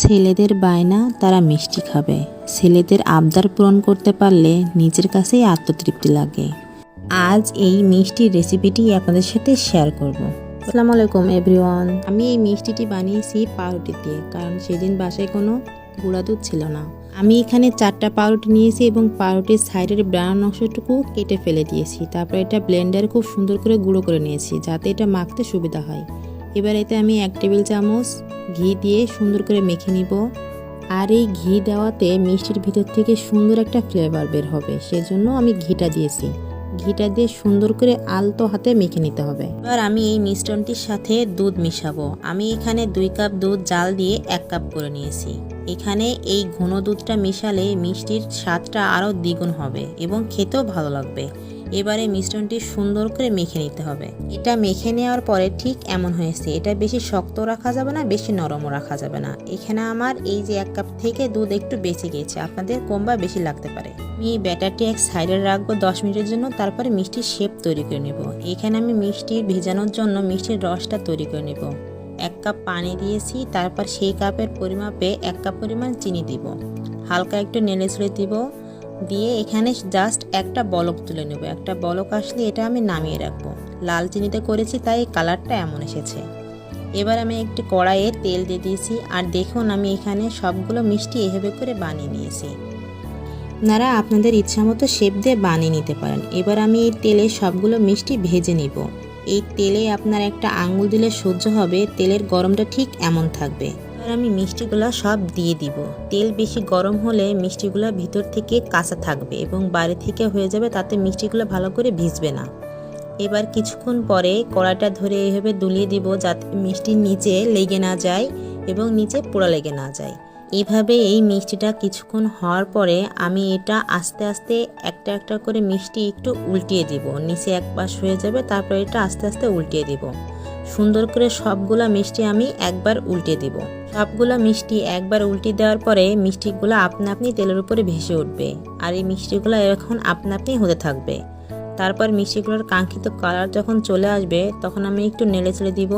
ছেলেদের বায়না তারা মিষ্টি খাবে। ছেলেদের আবদার পূরণ করতে পারলে নিজের কাছেই আত্মতৃপ্তি লাগে। আজ এই মিষ্টির রেসিপিটি আপনাদের সাথে শেয়ার করব। আসসালামু আলাইকুম এভরিওয়ান। আমি এই মিষ্টিটি বানিয়েছি পাউরুটি দিয়ে, কারণ সেদিন বাসায় কোনো গুঁড়া দুধ ছিল না। আমি এখানে 4টা পাউরুটি নিয়েছি এবং পাউরুটির সাইডের ব্রাউন অংশটুকু কেটে ফেলে দিয়েছি। তারপর এটা ব্লেন্ডারে খুব সুন্দর করে গুঁড়ো করে নিয়েছি, যাতে এটা মাখতে সুবিধা হয়। এবার এতে আমি 1 টেবিল চামচ ঘি দিয়ে সুন্দর করে মেখে নিব। আর এই ঘি দেওয়াতে মিষ্টির ভিতর থেকে সুন্দর একটা ফ্লেভার বের হবে, সেজন্য আমি ঘিটা দিয়েছি। ঘিটা দিয়ে সুন্দর করে আলতো হাতে মেখে নিতে হবে। এবার আমি এই মিশ্রণটির সাথে দুধ মিশাবো। আমি এখানে 2 কাপ দুধ জাল দিয়ে 1 কাপ করে নিয়েছি। এখানে এই ঘন দুধটা মিশালে মিষ্টির স্বাদটা আরও দ্বিগুণ হবে এবং খেতেও ভালো লাগবে। এবারে মিশ্রণটি সুন্দর করে মেখে নিতে হবে। এটা মেখে নেওয়ার পরে ঠিক এমন হয়েছে। এটা বেশি শক্ত রাখা যাবে না, বেশি নরমও রাখা যাবে না। এখানে আমার এই যে 1 কাপ থেকে দুধ একটু বেঁচে গেছে, আপনাদের কম বা বেশি লাগতে পারে। আমি এই ব্যাটারটি এক সাইডে রাখবো 10 মিনিটের জন্য, তারপরে মিষ্টির শেপ তৈরি করে নেব। এখানে আমি মিষ্টি ভেজানোর জন্য মিষ্টির রসটা তৈরি করে নেব। 1 কাপ পানি দিয়েছি, তারপর সেই কাপের পরিমাপে 1 কাপ পরিমাণ চিনি দিব। হালকা একটু নেড়ে ছেড়ে দিব, দিয়ে এখানে জাস্ট একটা বলক তুলে নেব। একটা বলক আসলে এটা আমি নামিয়ে রাখবো। লাল চিনিতে করেছি তাই কালারটা এমন এসেছে। এবার আমি একটু কড়াইয়ে তেল দিয়ে দিয়েছি, আর দেখুন আমি এখানে সবগুলো মিষ্টি এভাবে করে বানিয়ে নিয়েছি। আপনারা আপনাদের ইচ্ছা মতো শেপ দিয়ে বানিয়ে নিতে পারেন। এবার আমি এই তেলে সবগুলো মিষ্টি ভেজে নিব। এই তেলে আপনার একটা আঙ্গুল দিলে সহ্য হবে, তেলের গরমটা ঠিক এমন থাকবে। এবার আমি মিষ্টিগুলো সব দিয়ে দিব। তেল বেশি গরম হলে মিষ্টিগুলো ভিতর থেকে কাঁচা থাকবে এবং বাইরে থেকে হয়ে যাবে, তাতে মিষ্টিগুলো ভালো করে ভিজবে না। এবার কিছুক্ষণ পরে কড়াইটা ধরে এভাবে দুলিয়ে দিব, যাতে মিষ্টির নিচে লেগে না যায় এবং নিচে পোড়া লেগে না যায়। এইভাবে এই মিষ্টিটা কিছুক্ষণ হওয়ার পরে আমি এটা আস্তে আস্তে একটা একটা করে মিষ্টি একটু উল্টিয়ে দিব। নিচে এক পাশ হয়ে যাবে, তারপর এটা আস্তে আস্তে উল্টিয়ে দিব। সুন্দর করে সবগুলা মিষ্টি আমি একবার উল্টে দিব। সবগুলো মিষ্টি একবার উল্টে দেওয়ার পরে মিষ্টিগুলো আপনা আপনি তেলের উপরে ভেসে উঠবে, আর এই মিষ্টিগুলো এখন আপনা আপনি হতে থাকবে। তারপর মিষ্টিগুলোর কাঙ্ক্ষিত কালার যখন চলে আসবে, তখন আমি একটু নেড়ে চেড়ে দিব।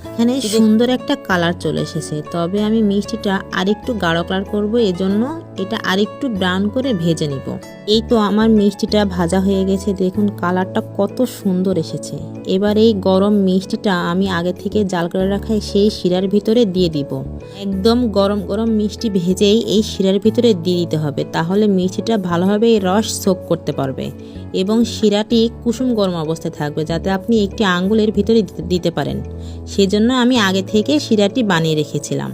এখানে সুন্দর একটা কালার চলে এসেছে, তবে আমি মিষ্টিটা আরেকটু গাঢ় কালার করবো, এজন্য এটা আরেকটু ব্রাউন করে ভেজে নিব। এই তো আমার মিষ্টিটা ভাজা হয়ে গেছে, দেখুন কালারটা কত সুন্দর এসেছে। এবার এই গরম মিষ্টিটা আমি আগে থেকে জাল করে রাখা সেই শিরার ভিতরে দিয়ে দিব। একদম গরম গরম মিষ্টি ভেজেই এই শিরার ভিতরে দিয়ে দিতে হবে, তাহলে মিষ্টিটা ভালোভাবে এই রস সোক করতে পারবে এবং শিরাটি কুসুম গরম অবস্থায় থাকবে, যাতে আপনি একটি আঙ্গুলের ভিতরে দিতে পারেন। সেজন্য আমি আগে থেকে শিরাটি বানিয়ে রেখেছিলাম।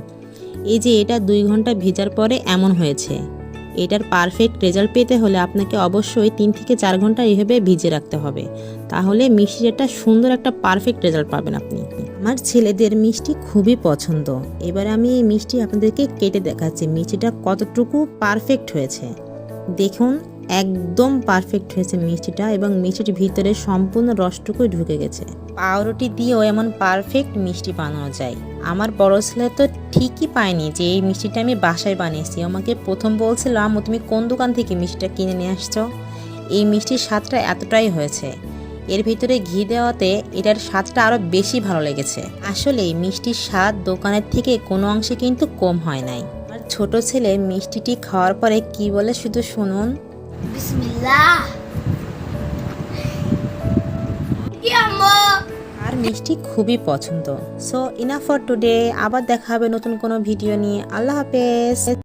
এই যে এটা 2 ঘন্টা ভেজার পরে এমন হয়েছে। এটার পারফেক্ট রেজাল্ট পেতে হলে আপনাকে অবশ্যই 3 থেকে 4 ঘন্টা এভাবে ভিজে রাখতে হবে, তাহলে মিষ্টিটা সুন্দর একটা পারফেক্ট রেজাল্ট পাবেন আপনি। আমার ছেলেদের মিষ্টি খুবই পছন্দ। এবার আমি এই মিষ্টি আপনাদেরকে কেটে দেখাচ্ছি মিষ্টিটা কতটুকু পারফেক্ট হয়েছে। দেখুন একদম পারফেক্ট হয়েছে মিষ্টিটা, এবং মিষ্টির ভিতরে সম্পূর্ণ রসটুকুই ঢুকে গেছে। পাউরুটি দিয়েও এমন পারফেক্ট মিষ্টি বানানো যায়। আমার বড় ছেলে তো ঠিকই পায়নি যে এই মিষ্টিটা আমি বাসায় বানিয়েছি। আমাকে প্রথম বলছিল, আম্মু তুমি কোন দোকান থেকে মিষ্টিটা কিনে নিয়ে আসছো? এই মিষ্টির স্বাদটা এতটাই হয়েছে। এর ভিতরে ঘি দেওয়াতে এটার স্বাদটা আরও বেশি ভালো লেগেছে। আসলে এই মিষ্টির স্বাদ দোকানের থেকে কোনো অংশে কিন্তু কম হয় নাই। আমার ছোট ছেলে মিষ্টিটি খাওয়ার পরে কি বলে শুধু শুনুন। বিসমিল্লাহ। আর মিষ্টি খুবই পছন্দ। So enough for today. আবার দেখা হবে নতুন কোনো ভিডিও নিয়ে। আল্লাহ হাফেজ।